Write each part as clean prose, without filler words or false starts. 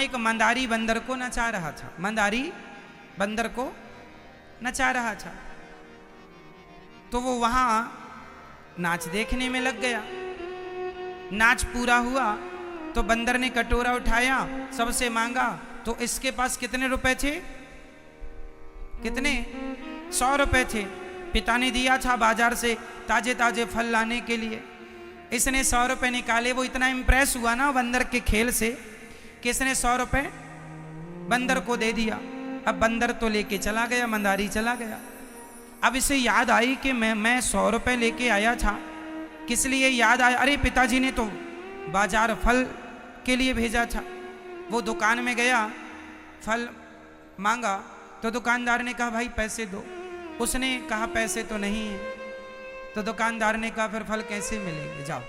एक मंदारी बंदर को नचा रहा था, मंदारी बंदर को नचा रहा था। तो वो वहां नाच देखने में लग गया। नाच पूरा हुआ तो बंदर ने कटोरा उठाया, सबसे मांगा। तो इसके पास कितने रुपए थे? कितने? 100 रुपए थे। पिता ने दिया था बाजार से ताजे ताजे फल लाने के लिए। इसने 100 रुपए निकाले। वो इतना इंप्रेस हुआ ना बंदर के खेल से कि इसने 100 रुपए बंदर को दे दिया। अब बंदर तो लेके चला गया, मंदारी चला गया। अब इसे याद आई कि मैं 100 रुपए लेके आया था। किस लिए याद आया? अरे पिताजी ने तो बाजार फल के लिए भेजा था। वो दुकान में गया, फल मांगा तो दुकानदार ने कहा भाई पैसे दो। उसने कहा पैसे तो नहीं है। तो दुकानदार ने कहा फिर फल कैसे मिलेंगे, जाओ।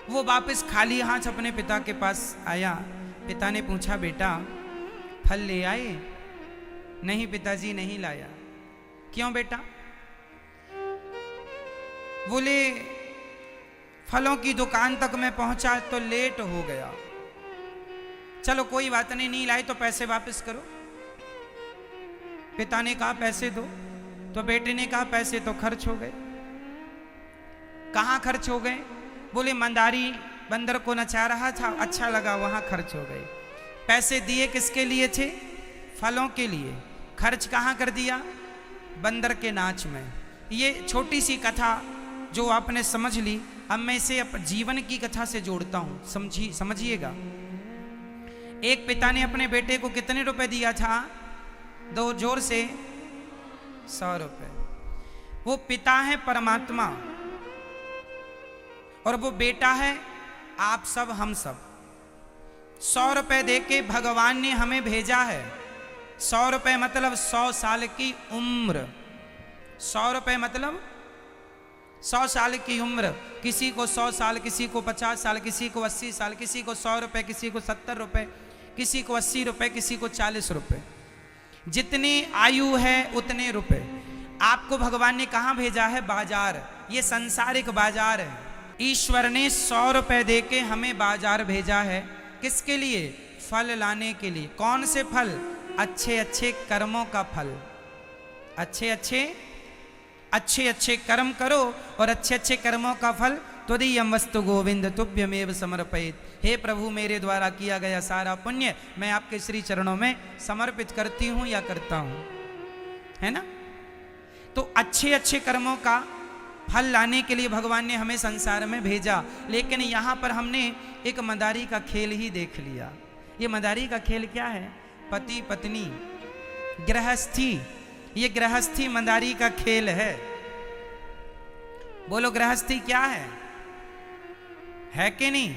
वो वापस खाली हाथ अपने पिता के पास आया। पिता ने पूछा बेटा फल ले आए? नहीं पिताजी नहीं लाया। क्यों बेटा? बोले फलों की दुकान तक मैं पहुंचा तो लेट हो गया। चलो कोई बात नहीं, नहीं लाए तो पैसे वापस करो। पिता ने कहा पैसे दो। तो बेटे ने कहा पैसे तो खर्च हो गए। कहां खर्च हो गए? बोले मंदारी बंदर को नचा रहा था, अच्छा लगा, वहां खर्च हो गए। पैसे दिए किसके लिए थे? फलों के लिए। खर्च कहां कर दिया? बंदर के नाच में। ये छोटी सी कथा जो आपने समझ ली, अब मैं इसे जीवन की कथा से जोड़ता हूं, समझिएगा। एक पिता ने अपने बेटे को कितने रुपए दिया था? दो जोर से 100 रुपए। वो पिता है परमात्मा और वो बेटा है आप सब, हम सब। 100 रुपए देके भगवान ने हमें भेजा है। 100 रुपए मतलब 100 साल की उम्र। 100 रुपए मतलब 100 साल की उम्र। किसी को 100 साल, किसी को 50 साल, किसी को 80 साल, किसी को 100 रुपए, किसी को 70 रुपए, किसी को 80 रुपए, किसी को 40 रुपए। जितनी आयु है उतने रुपए। आपको भगवान ने कहां भेजा है? बाजार। ये संसारिक बाजार है। ईश्वर ने 100 रुपए देके हमें बाजार भेजा है। किसके लिए? फल लाने के लिए। कौन से फल? अच्छे अच्छे कर्मों का फल। अच्छे अच्छे कर्म करो और अच्छे अच्छे कर्मों का फल त्वदीयं वस्तु गोविंद तुभ्यमेव समर्पयेत्। हे प्रभु, मेरे द्वारा किया गया सारा पुण्य मैं आपके श्री चरणों में समर्पित करती हूं या करता हूं, है ना। तो अच्छे अच्छे कर्मों का फल लाने के लिए भगवान ने हमें संसार में भेजा। लेकिन यहां पर हमने एक मदारी का खेल ही देख लिया। ये मदारी का खेल क्या है? पति पत्नी, गृहस्थी। ये गृहस्थी मदारी का खेल है। बोलो गृहस्थी क्या है कि नहीं?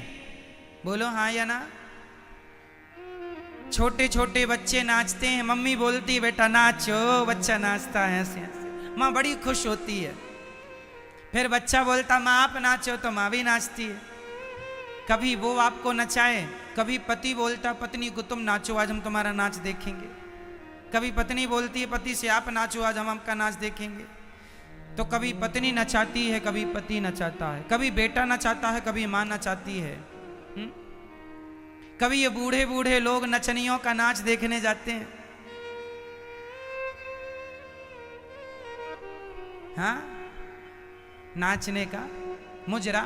बोलो हाँ या ना। छोटे छोटे बच्चे नाचते हैं, मम्मी बोलती बेटा नाचो, बच्चा नाचता है, हंसे हंसे, माँ बड़ी खुश होती है। फिर बच्चा बोलता माँ आप नाचो, तो माँ भी नाचती है। कभी वो आपको नचाए, कभी पति बोलता पत्नी को तुम नाचो, आज हम तुम्हारा नाच देखेंगे। कभी पत्नी बोलती है पति से आप नाचो, आज हम आपका नाच देखेंगे। तो कभी पत्नी नचाती है, कभी पति नचाता है, कभी बेटा नचाता है, कभी माँ नचाती है। कभी ये बूढ़े बूढ़े लोग नचनियों का नाच देखने जाते हैं। हाँ, नाचने का मुजरा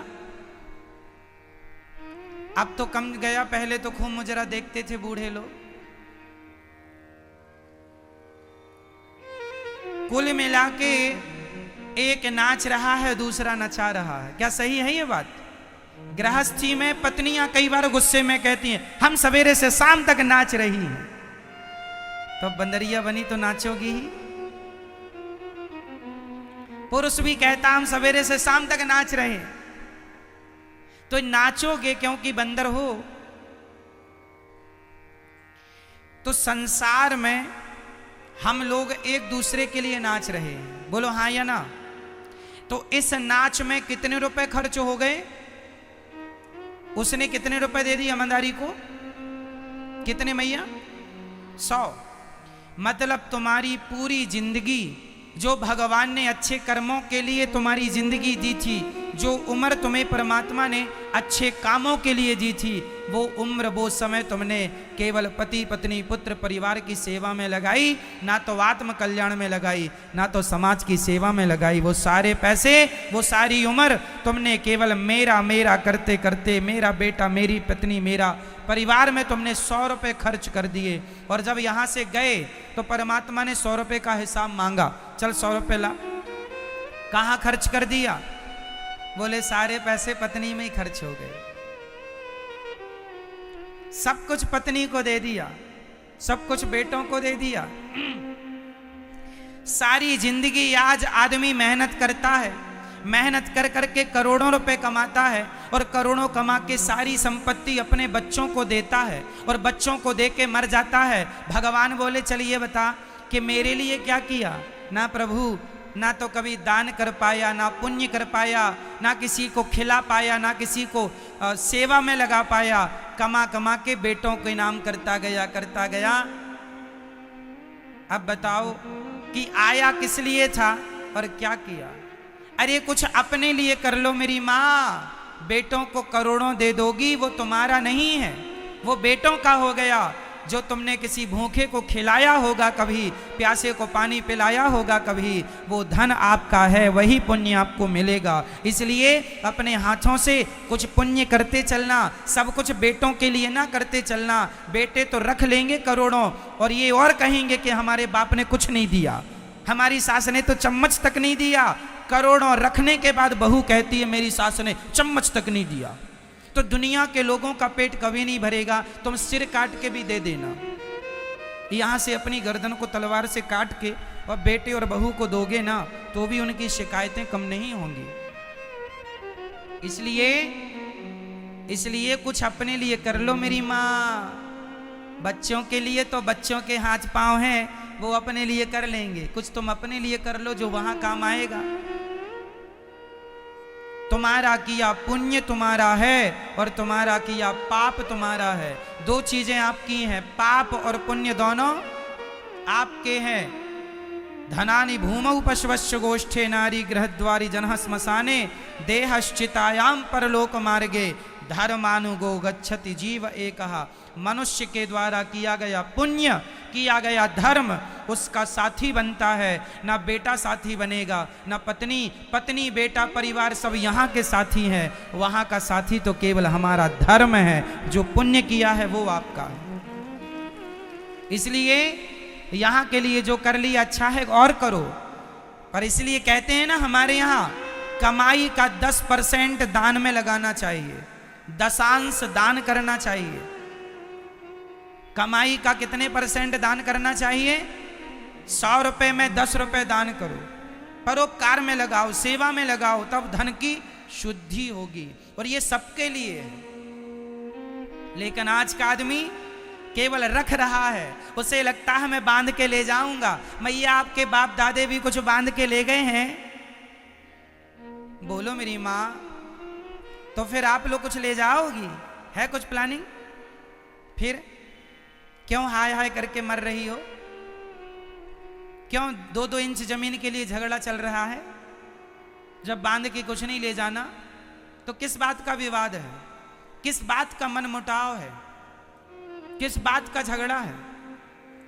अब तो कम गया, पहले तो खूब मुजरा देखते थे बूढ़े लोग। कुल मिला के एक नाच रहा है, दूसरा नचा रहा है। क्या सही है ये बात? गृहस्थी में पत्नियां कई बार गुस्से में कहती हैं हम सवेरे से शाम तक नाच रही हैं। तो बंदरिया बनी तो नाचोगी ही। पुरुष भी कहता हम सवेरे से शाम तक नाच रहे हैं, तो नाचोगे क्योंकि बंदर हो। तो संसार में हम लोग एक दूसरे के लिए नाच रहे हैं। बोलो हाँ या ना। तो इस नाच में कितने रुपए खर्च हो गए? उसने कितने रुपए दे दिए मंदारी को? कितने मैया? 100। मतलब तुम्हारी पूरी जिंदगी जो भगवान ने अच्छे कर्मों के लिए तुम्हारी जिंदगी दी थी, जो उम्र तुम्हें परमात्मा ने अच्छे कामों के लिए दी थी, वो उम्र वो समय तुमने केवल पति पत्नी पुत्र परिवार की सेवा में लगाई, ना तो आत्म कल्याण में लगाई, ना तो समाज की सेवा में लगाई। वो सारे पैसे, वो सारी उम्र तुमने केवल मेरा मेरा करते करते, मेरा बेटा, मेरी पत्नी, मेरा परिवार में तुमने 100 रुपये खर्च कर दिए। और जब यहाँ से गए तो परमात्मा ने 100 रुपये का हिसाब मांगा, चल 100 रुपये ला। कहाँ खर्च कर दिया? बोले सारे पैसे पत्नी में ही खर्च हो गए। सब कुछ पत्नी को दे दिया, सब कुछ बेटों को दे दिया। सारी जिंदगी आज आदमी मेहनत करता है, मेहनत कर करके करोड़ों रुपए कमाता है, और करोड़ों कमा के सारी संपत्ति अपने बच्चों को देता है, और बच्चों को दे के मर जाता है। भगवान बोले चलिए बता कि मेरे लिए क्या किया? ना प्रभु, ना तो कभी दान कर पाया, ना पुण्य कर पाया, ना किसी को खिला पाया, ना किसी को सेवा में लगा पाया। कमा कमा के बेटों को इनाम करता गया, करता गया। अब बताओ कि आया किस लिए था और क्या किया? अरे कुछ अपने लिए कर लो मेरी माँ। बेटों को करोड़ों दे दोगी, वो तुम्हारा नहीं है, वो बेटों का हो गया। जो तुमने किसी भूखे को खिलाया होगा, कभी प्यासे को पानी पिलाया होगा कभी, वो धन आपका है, वही पुण्य आपको मिलेगा। इसलिए अपने हाथों से कुछ पुण्य करते चलना, सब कुछ बेटों के लिए ना करते चलना। बेटे तो रख लेंगे करोड़ों, और ये और कहेंगे कि हमारे बाप ने कुछ नहीं दिया, हमारी सास ने तो चम्मच तक नहीं दिया। करोड़ों रखने के बाद बहू कहती है मेरी सास ने चम्मच तक नहीं दिया। तो दुनिया के लोगों का पेट कभी नहीं भरेगा। तुम सिर काट के भी दे देना, यहां से अपनी गर्दन को तलवार से काट के और बेटे और बहू को दोगे ना, तो भी उनकी शिकायतें कम नहीं होंगी। इसलिए कुछ अपने लिए कर लो मेरी माँ। बच्चों के लिए तो बच्चों के हाथ पांव हैं, वो अपने लिए कर लेंगे। कुछ तुम अपने लिए कर लो जो वहां काम आएगा। तुम्हारा किया पुण्य तुम्हारा है, और तुम्हारा किया पाप तुम्हारा है। दो चीजें आपकी हैं, पाप और पुण्य दोनों आपके हैं। धनानि भूमौ पशवश्च गोष्ठे नारी गृहद्वारि जनः श्मशाने देहश्चितायाम परलोक मार्गे धर्मानुगो गच्छति जीव एकः। मनुष्य के द्वारा किया गया पुण्य, किया गया धर्म उसका साथी बनता है। ना बेटा साथी बनेगा, ना पत्नी, पत्नी बेटा परिवार सब यहाँ के साथी हैं। वहाँ का साथी तो केवल हमारा धर्म है, जो पुण्य किया है वो आपका है। इसलिए यहाँ के लिए जो कर लिया अच्छा है और करो। पर इसलिए कहते हैं ना, हमारे यहाँ कमाई का 10% दान में लगाना चाहिए, दशांश दान करना चाहिए। कमाई का कितने % दान करना चाहिए? 100 रुपए में 10 रुपए दान करो, परोपकार में लगाओ, सेवा में लगाओ, तब धन की शुद्धि होगी। और ये सबके लिए है। लेकिन आज का आदमी केवल रख रहा है, उसे लगता है मैं बांध के ले जाऊंगा। मैया आपके बाप दादे भी कुछ बांध के ले गए हैं? बोलो मेरी माँ, तो फिर आप लोग कुछ ले जाओगी? है कुछ प्लानिंग? फिर क्यों हाय हाय करके मर रही हो? क्यों 2-2 इंच जमीन के लिए झगड़ा चल रहा है? जब बांध के कुछ नहीं ले जाना तो किस बात का विवाद है? किस बात का मनमुटाव है? किस बात का झगड़ा है?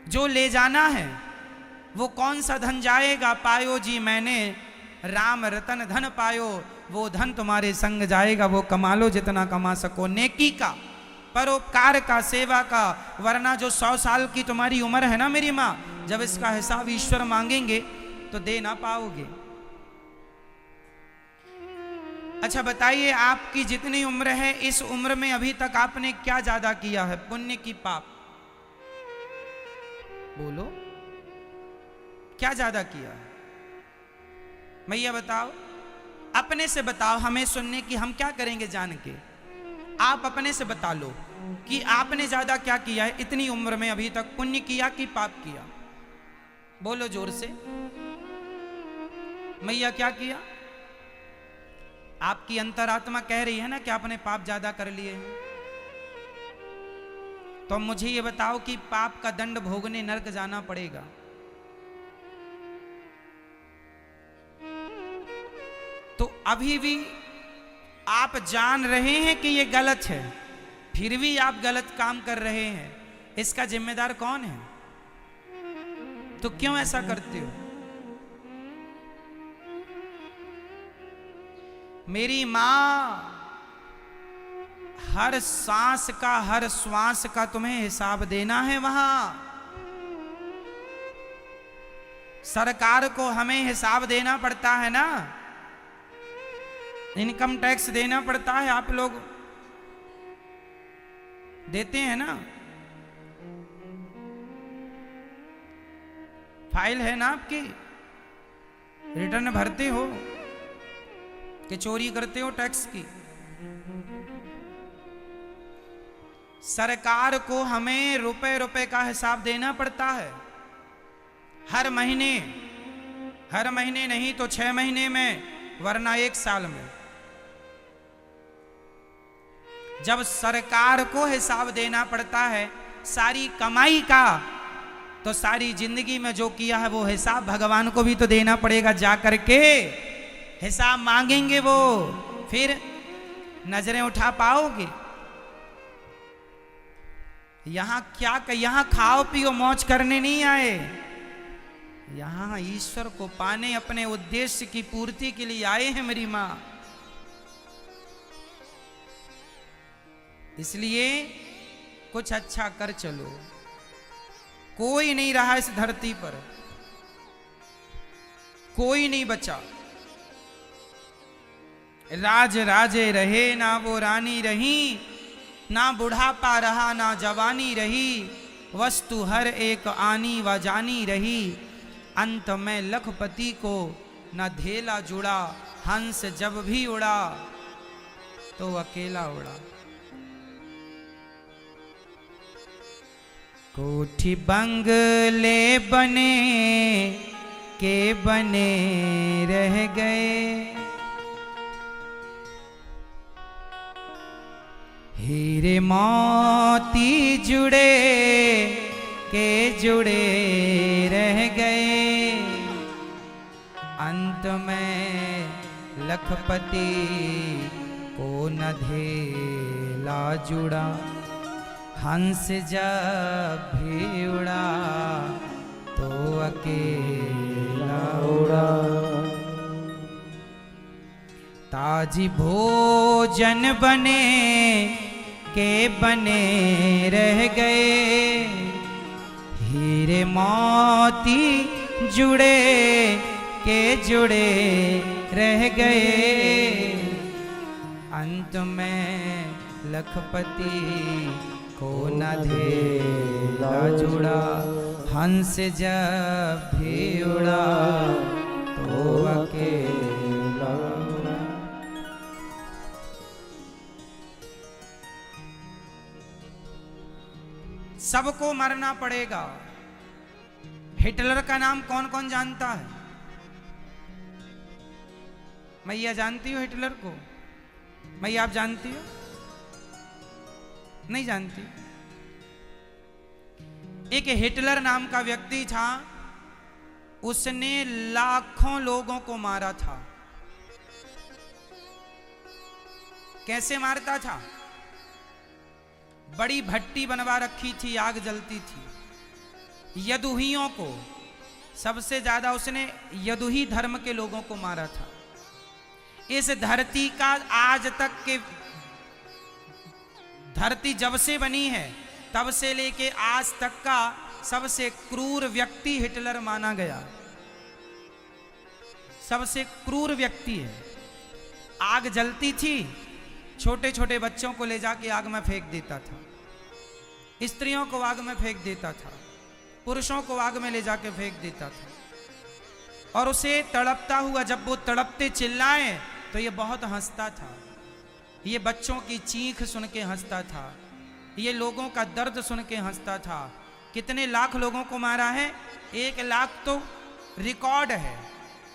जो ले जाना है वो कौन सा धन जाएगा? पायो जी मैंने राम रतन धन पायो, वो धन तुम्हारे संग जाएगा। वो कमा लो जितना कमा सको, नेकी का, परोपकार का, सेवा का। वरना जो 100 साल की तुम्हारी उम्र है ना मेरी माँ, जब इसका हिसाब ईश्वर मांगेंगे तो दे ना पाओगे। अच्छा बताइए, आपकी जितनी उम्र है, इस उम्र में अभी तक आपने क्या ज्यादा किया है, पुण्य की पाप? बोलो, क्या ज्यादा किया है? भैया बताओ, अपने से बताओ, हमें सुनने की, हम क्या करेंगे जान के। आप अपने से बता लो कि आपने ज्यादा क्या किया है इतनी उम्र में अभी तक, पुण्य किया कि पाप किया? बोलो जोर से। मैया क्या किया? आपकी अंतरात्मा कह रही है ना कि आपने पाप ज्यादा कर लिए हैं। तो मुझे ये बताओ कि पाप का दंड भोगने नरक जाना पड़ेगा। तो अभी भी आप जान रहे हैं कि ये गलत है, फिर भी आप गलत काम कर रहे हैं, इसका जिम्मेदार कौन है? तो क्यों ऐसा करते हो? मेरी मां हर सांस का, हर श्वास का तुम्हें हिसाब देना है। वहां सरकार को हमें हिसाब देना पड़ता है ना, इनकम टैक्स देना पड़ता है। आप लोग देते हैं ना, फाइल है ना आपकी, रिटर्न भरते हो कि चोरी करते हो टैक्स की? सरकार को हमें रुपए रुपए का हिसाब देना पड़ता है हर महीने नहीं तो 6 महीने में, वरना 1 साल में। जब सरकार को हिसाब देना पड़ता है सारी कमाई का, तो सारी जिंदगी में जो किया है वो हिसाब भगवान को भी तो देना पड़ेगा। जा करके हिसाब मांगेंगे वो, फिर नजरें उठा पाओगे? यहां खाओ पियो मौज करने नहीं आए, यहां ईश्वर को पाने, अपने उद्देश्य की पूर्ति के लिए आए हैं मेरी मां। इसलिए कुछ अच्छा कर चलो। कोई नहीं रहा इस धरती पर, कोई नहीं बचा। राज राजे रहे ना वो रानी रही, ना बुढ़ापा रहा ना जवानी रही, वस्तु हर एक आनी व जानी रही। अंत में लखपति को न धेला जुड़ा, हंस जब भी उड़ा तो अकेला उड़ा। कोठी बंगले बने के बने रह गए, हीरे मोती जुड़े के जुड़े रह गए। अंत में लखपति को न धेला जुड़ा, हंस जब भी उड़ा तो अकेला उड़ा। ताजी भोजन बने के बने रह गए, हीरे मोती जुड़े के जुड़े रह गए। अंत में लखपति को न धेला जुड़ा, हंस जब भी उड़ा तो अकेला उड़ा। सबको मरना पड़ेगा। हिटलर का नाम कौन कौन जानता है? मैया जानती हो हिटलर को? मैया आप जानती हो? नहीं जानती? एक हिटलर नाम का व्यक्ति था, उसने लाखों लोगों को मारा था। कैसे मारता था? बड़ी भट्टी बनवा रखी थी, आग जलती थी। यदुहियों को, सबसे ज्यादा उसने यदुही धर्म के लोगों को मारा था। इस धरती का आज तक के, धरती जब से बनी है तब से लेके आज तक का सबसे क्रूर व्यक्ति हिटलर माना गया। सबसे क्रूर व्यक्ति है। आग जलती थी, छोटे छोटे बच्चों को ले जाके आग में फेंक देता था, स्त्रियों को आग में फेंक देता था, पुरुषों को आग में ले जाके फेंक देता था। और उसे तड़पता हुआ, जब वो तड़पते चिल्लाए तो ये बहुत हंसता था। ये बच्चों की चीख सुन के हंसता था, ये लोगों का दर्द सुन के हंसता था। कितने लाख लोगों को मारा है? 1 लाख तो रिकॉर्ड है,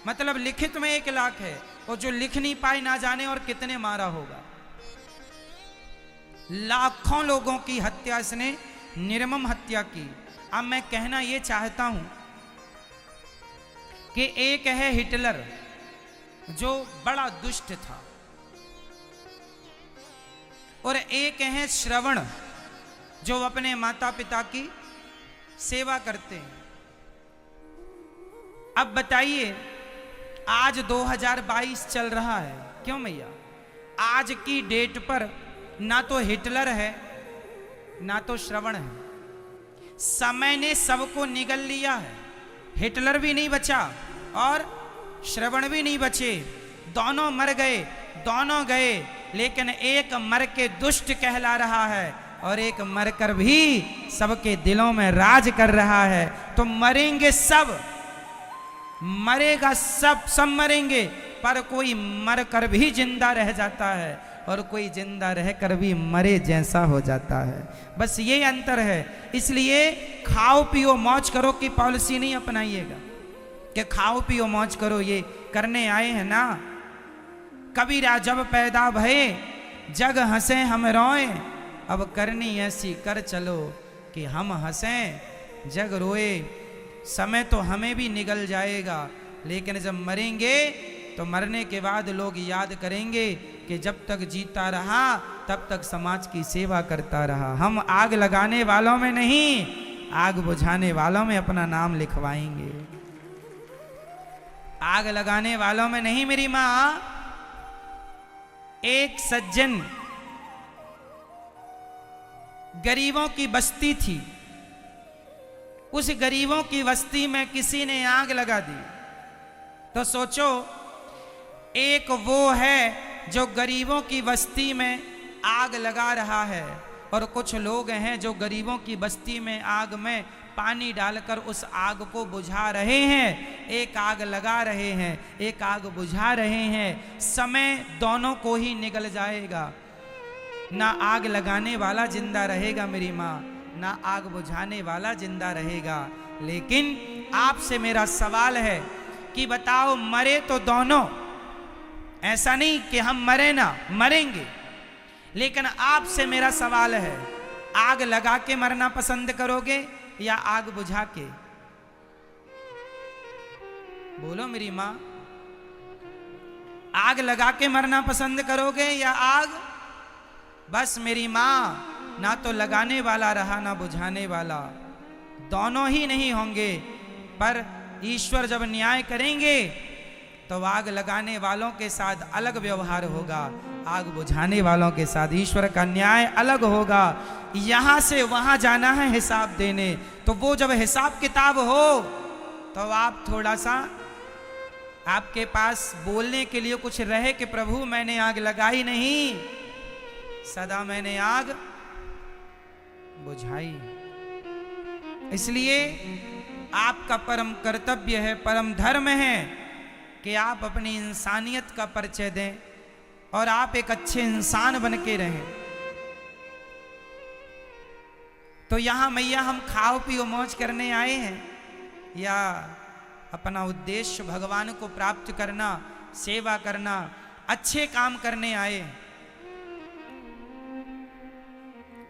मतलब लिखित में 1 लाख है, और जो लिख नहीं पाए ना जाने और कितने मारा होगा। लाखों लोगों की हत्या इसने, निर्मम हत्या की। अब मैं कहना यह चाहता हूं कि एक है हिटलर जो बड़ा दुष्ट था, और एक है श्रवण, जो अपने माता पिता की सेवा करते हैं। अब बताइए, आज 2022 चल रहा है, क्यों मैया? आज की डेट पर ना तो हिटलर है ना तो श्रवण है। समय ने सबको निगल लिया है। हिटलर भी नहीं बचा और श्रवण भी नहीं बचे, दोनों मर गए, दोनों गए, लेकिन एक मर के दुष्ट कहला रहा है और एक मरकर भी सबके दिलों में राज कर रहा है। तो मरेंगे सब, मरेगा सब, सब मरेंगे, पर कोई मर कर भी जिंदा रह जाता है और कोई जिंदा रहकर भी मरे जैसा हो जाता है। बस ये अंतर है। इसलिए खाओ पियो मौज करो की पॉलिसी नहीं अपनाइएगा कि खाओ पियो मौज करो, ये करने आए हैं ना। कबीरा जब पैदा भये जग हंसे हम रोए, अब करनी ऐसी कर चलो कि हम हंसें जग रोए। समय तो हमें भी निगल जाएगा, लेकिन जब मरेंगे तो मरने के बाद लोग याद करेंगे कि जब तक जीता रहा तब तक समाज की सेवा करता रहा। हम आग लगाने वालों में नहीं, आग बुझाने वालों में अपना नाम लिखवाएंगे। आग लगाने वालों में नहीं। मेरी मां, एक सज्जन, गरीबों की बस्ती थी, उस गरीबों की बस्ती में किसी ने आग लगा दी। तो सोचो, एक वो है जो गरीबों की बस्ती में आग लगा रहा है, और कुछ लोग हैं जो गरीबों की बस्ती में आग में पानी डालकर उस आग को बुझा रहे हैं। एक आग लगा रहे हैं, एक आग बुझा रहे हैं। समय दोनों को ही निगल जाएगा। ना आग लगाने वाला जिंदा रहेगा मेरी माँ, ना आग बुझाने वाला जिंदा रहेगा। लेकिन आपसे मेरा सवाल है कि बताओ, मरे तो दोनों, ऐसा नहीं कि हम मरे ना, मरेंगे, लेकिन आपसे मेरा सवाल है, आग लगा के मरना पसंद करोगे या आग बुझा के? बोलो मेरी मां, आग लगा के मरना पसंद करोगे या आग? बस मेरी मां, ना तो लगाने वाला रहा ना बुझाने वाला, दोनों ही नहीं होंगे। पर ईश्वर जब न्याय करेंगे तो आग लगाने वालों के साथ अलग व्यवहार होगा, आग बुझाने वालों के साथ ईश्वर का न्याय अलग होगा। यहां से वहां जाना है हिसाब देने, तो वो जब हिसाब किताब हो तो आप थोड़ा सा, आपके पास बोलने के लिए कुछ रहे कि प्रभु मैंने आग लगाई नहीं, सदा मैंने आग बुझाई। इसलिए आपका परम कर्तव्य है, परम धर्म है कि आप अपनी इंसानियत का परिचय दें और आप एक अच्छे इंसान बन के रहें। तो यहां मैया हम खाओ पियो मौज करने आए हैं या अपना उद्देश्य भगवान को प्राप्त करना, सेवा करना, अच्छे काम करने आए?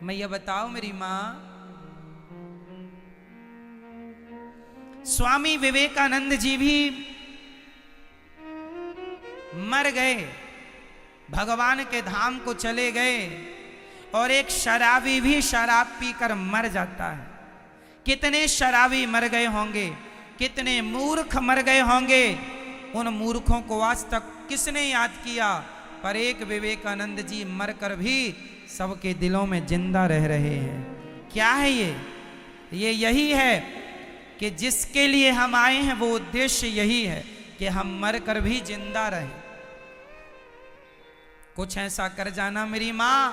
मैया बताओ मेरी मां। स्वामी विवेकानंद जी भी मर गए, भगवान के धाम को चले गए, और एक शराबी भी शराब पीकर मर जाता है। कितने शराबी मर गए होंगे, कितने मूर्ख मर गए होंगे। उन मूर्खों को आज तक किसने याद किया? पर एक विवेकानंद जी मरकर भी सबके दिलों में जिंदा रह रहे हैं। क्या है ये यही है कि जिसके लिए हम आए हैं वो उद्देश्य यही है कि हम मरकर भी जिंदा रहें। कुछ ऐसा कर जाना मेरी माँ